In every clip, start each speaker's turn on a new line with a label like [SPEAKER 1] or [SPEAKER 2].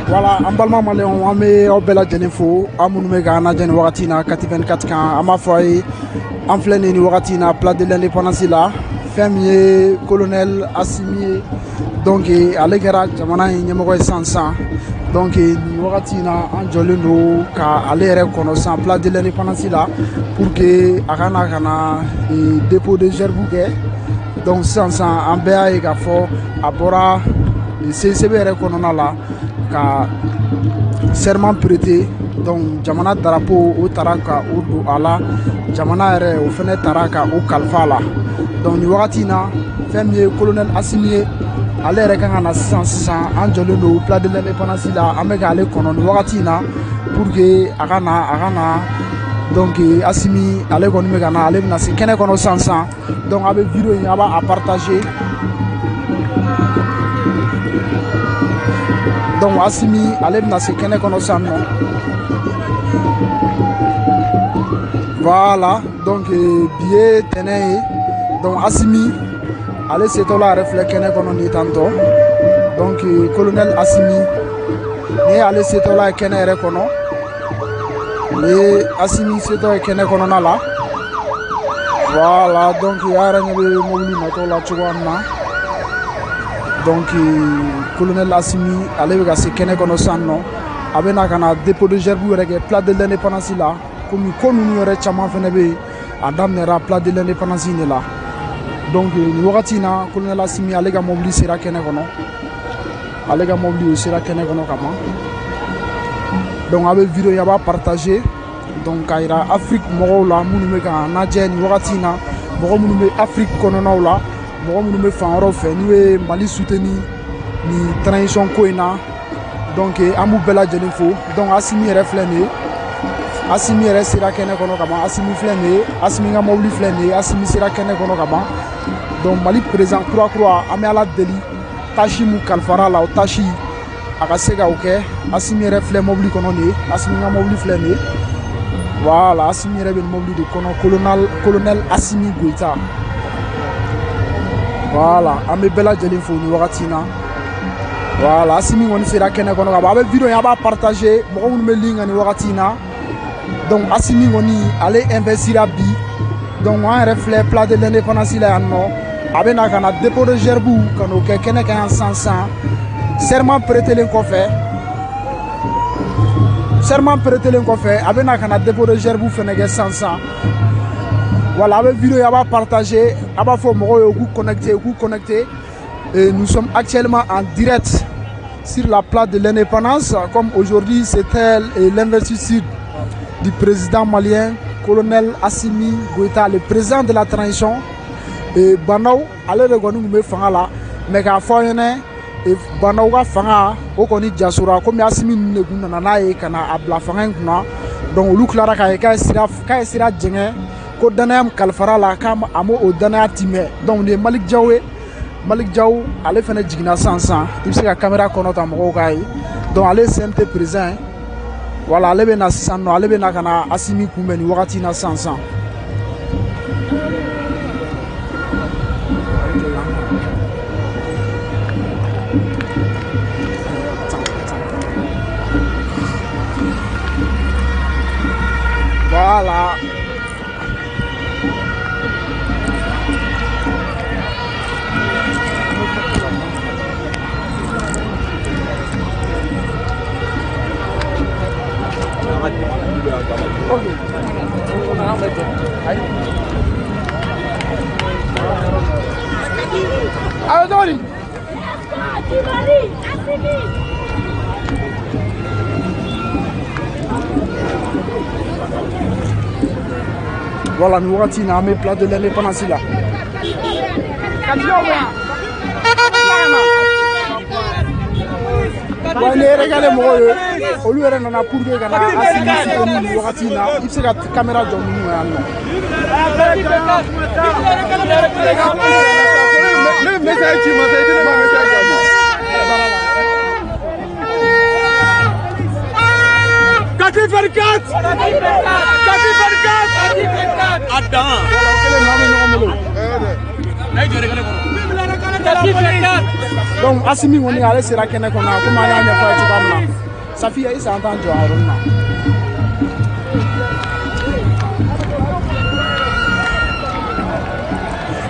[SPEAKER 1] Voilà, en balma maléon, on met au bel info, à mon méga, Nadjen Waratina, 84 ans, à ma foi, en pleine Waratina, plat de l'indépendance là, fermier, colonel, assigné, donc, à l'égard, Jamana, Yamogo 500, donc, Waratina, en Jolino, car à l'air connaissant, plat de l'indépendance là, pour que, Arana, dépôt de Gerbouguet, donc, 500, en BA et Gafo, à Bora, CCB Konona là, ka serment prêté, donc Jamana drapeau au Taraka ou ala Jamana ere au fene Taraka ou Kalfala. Donc ni wakatina fermier colonel assigné ale ere kan na 600 anjolo no plat de l'indépendance là amega ale kono ni wakatina pour que agana donc asimi ale konu mega na ale na se kene kono 500 donc avec vidéo y aba à partager. Donc Assimi, allez dans ce qu'on est connaissant. Voilà, donc billet tenez. Donc Assimi, allez c'est là reflet qu'on est connaissant tantôt. Donc colonel Assimi, et allez c'est là qu'on est reconnaissant. Et Assimi c'est là qu'on est connaissant là. Voilà, donc il y a un peu de là. Donc colonel Assimi allez vers ce qu'on est connaissant non avec un dépôt de Gerbou avec plat de l'indépendance là comme nous aurait chaman fenebe adam nera plat de l'indépendance là donc wakatina colonel Assimi allez ga mobili sera kene kono allez ga mobili sera kene kono kama donc avec vidéo ya ba partager donc kaira Afrique mo la munu me ka na jeni wakatina mo munu me Afrique kono na la mɔgɔ minnu bɛ fan wɛrɛw fɛ n'u ye Mali soutenir ni transition ko in na donc an b'u bɛɛ lajɛlen fo donc Assimi yɛrɛ filɛ nin ye Assimi yɛrɛ sera kɛnɛ kɔnɔ ka ban Assimi filɛ nin ye Assimi ka mobili filɛ nin ye Assimi sera kɛnɛ kɔnɔ ka ban donc Mali président kura an bɛ Ala deli tâche mun kalifara la o tâche a ka se ka o kɛ Assimi yɛrɛ filɛ mobili kɔnɔ nin ye Assimi ka mobili filɛ nin ye voilà Assimi yɛrɛ bɛ nin mobili de kɔnɔ colonel Assimi Goïta. Voilà, on est bella jeli fo ni wakatina. Voilà, Assimi on sera kene kono ka ba be vidéo ya ba partager mo ko me linga ni wakatina. Donc Assimi oni aller investir à bi. Donc on reflet plat de l'indépendance là non. Abena kana dépôt de Gerbou kano ke kene ka 500. Serment prêté len ko fait. Serment prêté len ko fait. Abena kana dépôt de Gerbou fenege 500. Voilà, avec vidéo, il va partager, il va faire vous connecter. Et nous sommes actuellement en direct sur la place de l'indépendance. Comme aujourd'hui, c'était l'investiture du président malien, colonel Assimi Goïta, le président de la transition. Et Banao, allez regarder nous faire là, mais qu'à faire et Banao va faire au Koni Jasura, comme Assimi ne guna et kana abla faire donc look là ka sira djenge. Ko danayam kalfara la kam amo o danaya time donc ne Malik Diaw ale fene jigina 500 il se ka caméra kono ta mo kay donc ale CNT présent voilà ale be na 600 no ale be na kana Assimi kumeni wakati na 500 voilà. Voilà, nous avons mis plat de l'indépendance là. Regardez-moi, au lieu de la pour que il se la caméra de nous. Donc Assimi on est allé sur la kene qu'on a comme on a fait tout comme là. Ça fait il s'entend jouer à Roma.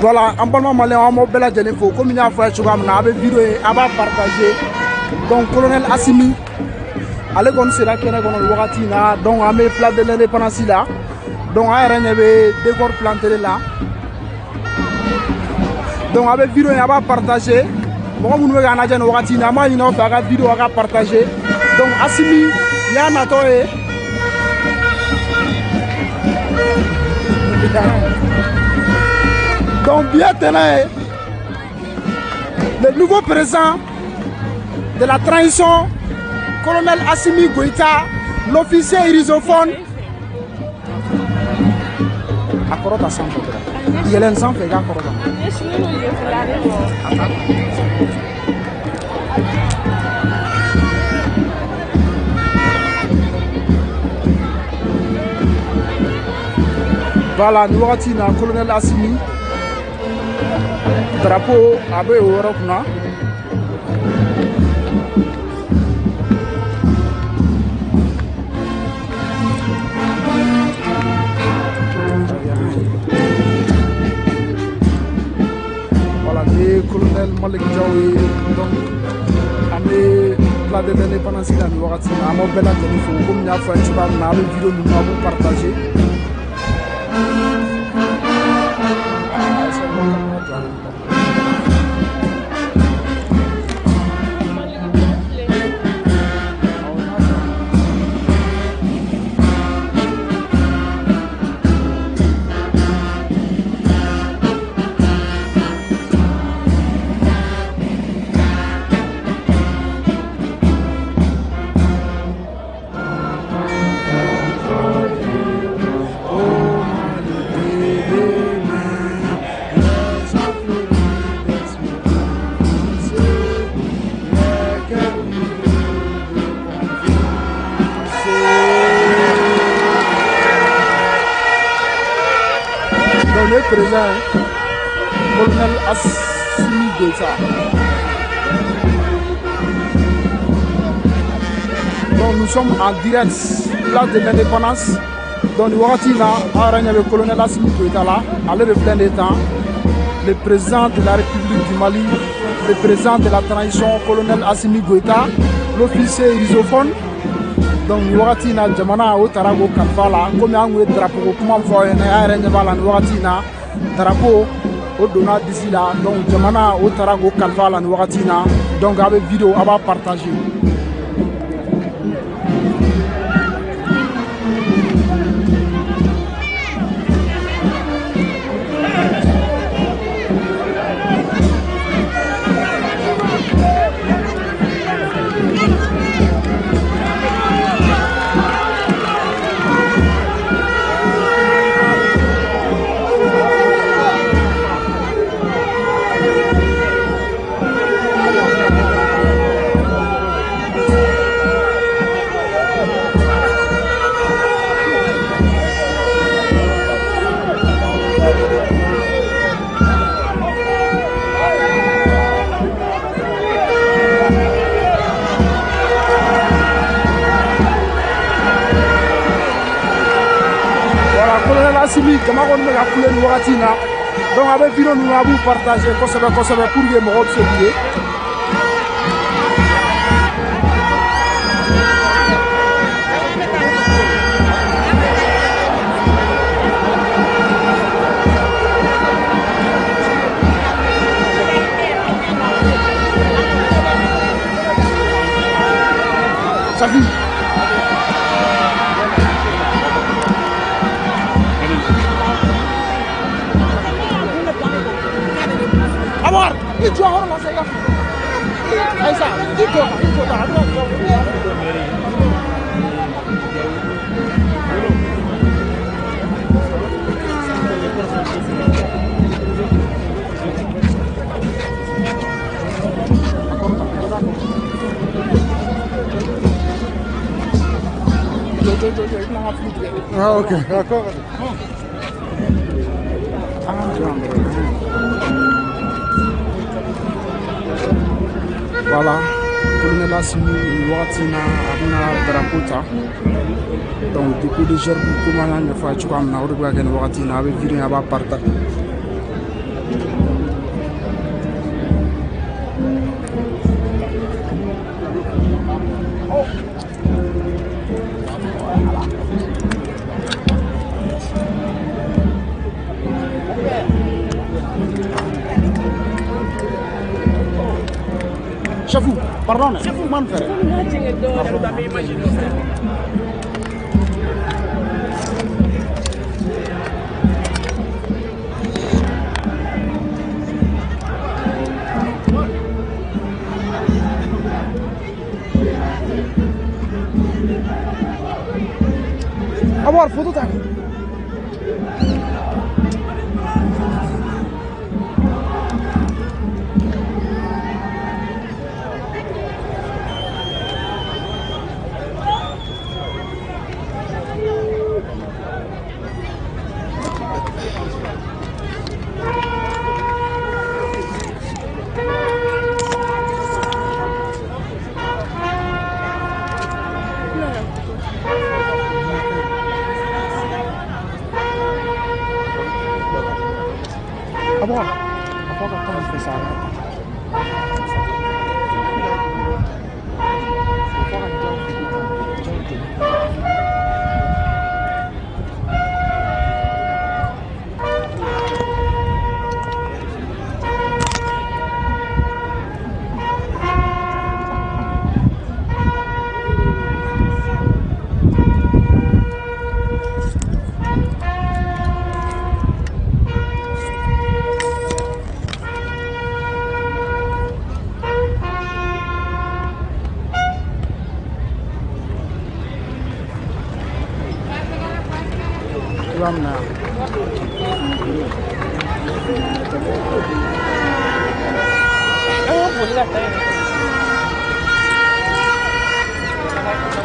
[SPEAKER 1] Voilà, en parlant malien, on m'a belle à faut comme il a fait tout comme là, avec vidéo et à partager. Donc colonel Assimi, allez qu'on sur la kene qu'on a Wakatina, donc on met plat de l'indépendance là. Donc on a des décors plantés là. Donc avec vidéo et à partager. Bon, vous nous regardez dans Wakatina, moi il y a une vidéo à partager. Donc Assimi, il y a un atelier. Donc bien tenez, le nouveau président de la transition, colonel Assimi Goïta, l'officier irisophone. À Korota sans il y a un sang fait à Korota. Voilà, nous avons le colonel Assimi. Drapeau abe Europe na. Voilà, le colonel Malik Diawy donc amé plat de l'indépendance là nous avons amo bela téléphone comme n'a fait tu vas na vidéo nous avons partagé. Le président colonel Assimi Goïta. Donc nous sommes en direct place de l'indépendance. Donc nous avons le colonel Assimi Goïta là, à l'heure de plein de temps. Le président de la République du Mali, le président de la transition, colonel Assimi Goïta, l'officier irisophone. Donc nous avons jamana au Tarago Kalfala, comme un drapeau, comment faire un drapeau au Dona d'ici là. Donc jamana au Tarago Kalfala, nous avons donc avec vidéo à partager. Assimi, comment on met la couleur Wakatina. Donc avec vidéo nous avons partagé pour que les gens se disent. Ça vit. Tu as honte, c'est ça. Ça, il faut
[SPEAKER 2] Ah, ok, d'accord.
[SPEAKER 1] voilà colonel Assimi wagati na a bɛna drapeau ta donc depuis de gerbe komi an y'a ɲɛfɔ a ye cogoya min na o de bɛ ka kɛ nin wagati na a bɛ virer a b'a partager. Chef, pardon, chef, man faire. Avoir photo ta. Apa kamu besar? Now.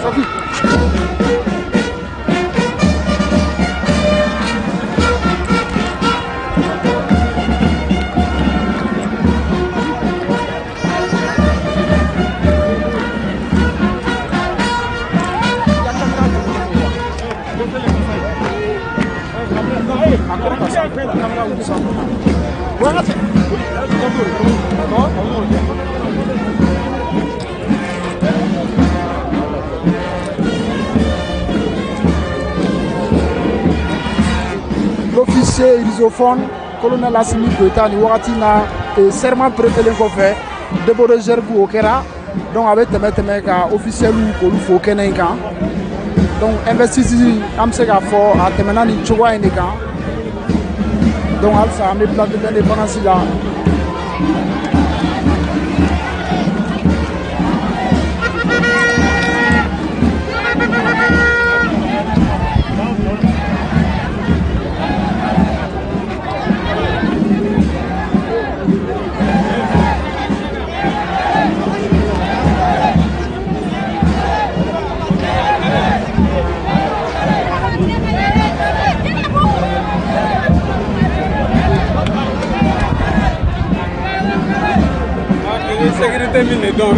[SPEAKER 1] Sophie. L'officier isophone, colonel Assimi Goïta, ni wagati na serment prêtelen kɔfɛ dépôt de gerbe o kɛra donc a bɛ tɛmɛ ka officiel k'olu fo kɛnɛ in kan donc investisseur an bɛ se k'a fɔ a tɛmɛna nin cogoya in de kan donc halisa an bɛ place de l'indépendance la.
[SPEAKER 2] Sécurité mine donc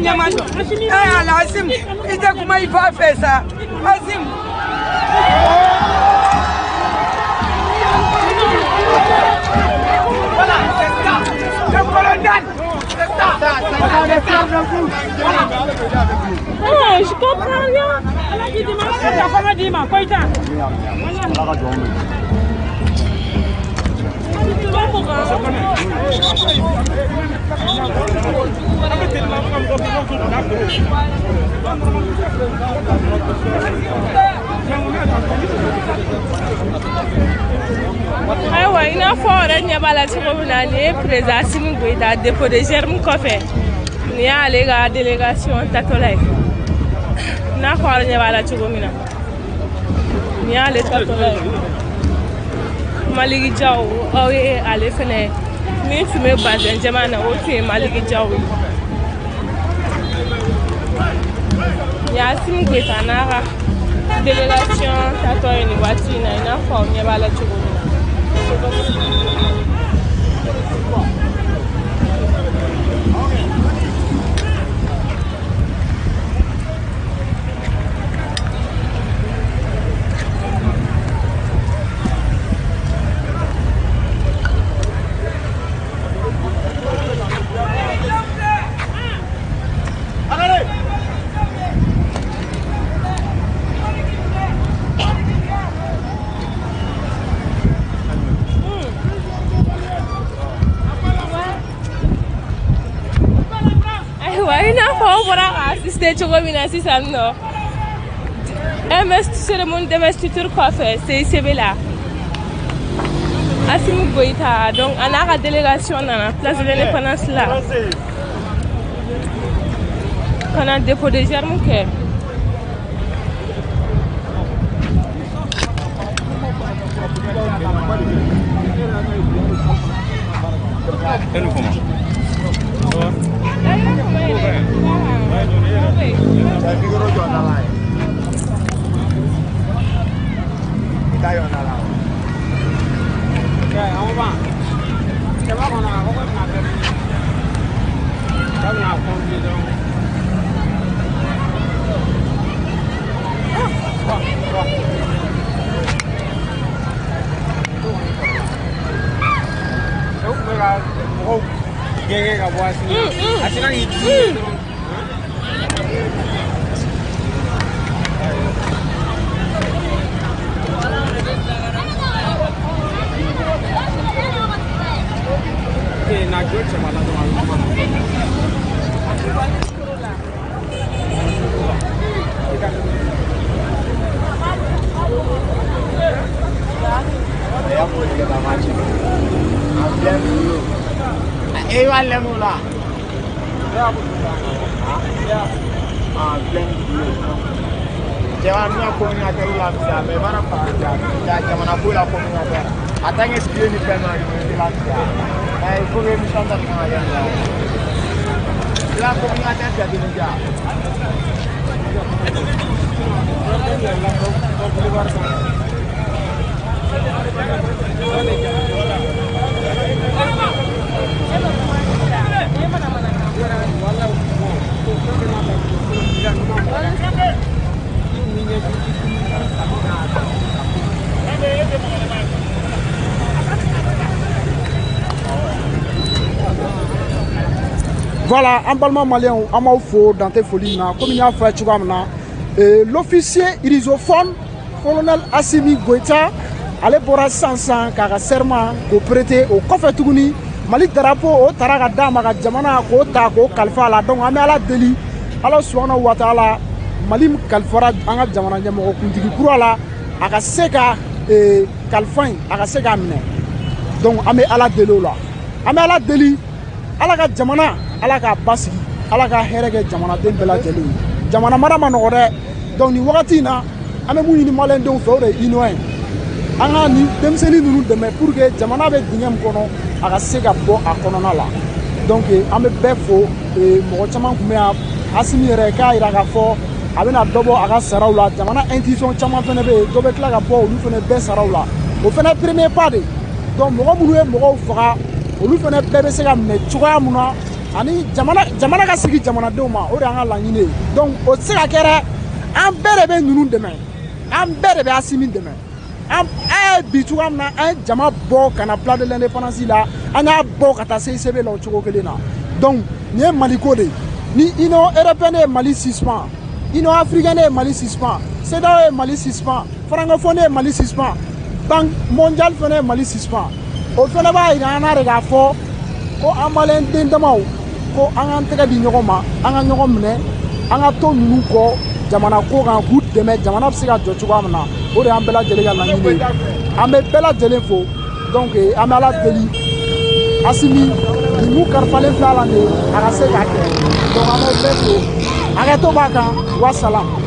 [SPEAKER 3] Nyamando. Ah, Asim, il t'a comment il va faire ça? Asim. Voilà, c'est ça. Le colonel. C'est ça.
[SPEAKER 4] Non, je comprends rien. Elle a dit dimanche, elle a dit dimanche. Quoi, il t'a? Ayiwa i n'a fɔ yɛrɛ ɲɛ b'a la cogo min na nin ye président Assimi Goïta dépôt de germe kɔfɛ nin y'ale ka délégation tatɔla ye i n'a fɔ yɛrɛ ɲɛ b'a la cogo min na nin y'ale tatɔla ye Maliki Diaw aw ye ale fɛnɛ min tun bɛ bazɛn jama na o tun ye Maliki Diaw ye nin ye Assimi Goïta n'a ka délégation tatɔ ye nin waati in na i n'a fɔ aw ɲɛ b'a la cogo min na. Assisté cogo min na sisan nɔ cérémonie d'investiture kɔfɛ CICB la Assimi Goïta donc a n'a ka délégation nana place de l'indépendance la ka na dépôt de germe kɛ
[SPEAKER 1] Voilà, en balma malien, on m'a offert dans tes folies, comme il y a fait, l'officier irisophone, colonel Assimi Goïta, allait pour un car serment pour prêter au coffre Tougouni, Malik Darapo, au Taraga Dama, Jamana, au Tako, Kalfa, donc à la Deli, alors Swana Watala, Malim Kalfara, Anga Jamana, Yamo, Kuntiki Kurala, Akaseka et Kalfin, Akaseka Mine. Donc, à la Delola. À la Deli, à la Jamana. Ala ka basigi ala ka herege jamana den bela jeli jamana mara ma nogore donc ni wakati na ame mu ni malen den fe o de inoen anga ni demseni nunu deme pour que jamana be dingem kono aga se ka bo a konona la donc ame befo mo chama kumea Assimi yɛrɛ ka ira ka fɔ a bɛna dɔbɔ a ka saraw la jamana institution caman fɛnɛ bɛ yen dɔ bɛ tila ka bɔ olu fɛnɛ bɛɛ saraw la o fɛnɛ premier pas de donc mɔgɔ minnu ye mɔgɔw faga olu fɛnɛ bɛɛ bɛ se ka minɛ cogoya mun na ani jamana ka sigi jamanadenw ma o de an ka laɲini ye donc o tɛ se ka kɛ dɛ an bɛɛ de bɛ ninnu dɛmɛ an bɛɛ de bɛ Asimi dɛmɛ an ye bi cogoya min na an ye jama bɔ ka na place de l'indépendance la an y'a bɔ ka taa CICB la o cogo kelen na donc nin ye Mali ko de ye ni Union européenne ye Mali suspend Union africaine ye Mali suspend CEDEAO ye Mali suspend francophonie ye Mali suspend Banque mondiale fana ye Mali suspend o fana b'a yira an na de k'a fɔ ko an maliyɛn den damaw ko an k'an tɛgɛ di ɲɔgɔn ma an ka ɲɔgɔn minɛ an ka to ninnu kɔ jamana ko kan k'u dɛmɛ jamana bɛ se ka jɔ cogoya min na o de y'an bɛɛ lajɛlen ka laɲini ye an bɛ bɛɛ lajɛlen fo donc an bɛ Ala deli Asimi nin mun kalifalen filɛ a la nin ye a ka se k'a kɛ donc an bɛ bɛɛ fo hakɛto b'a kan wa salam.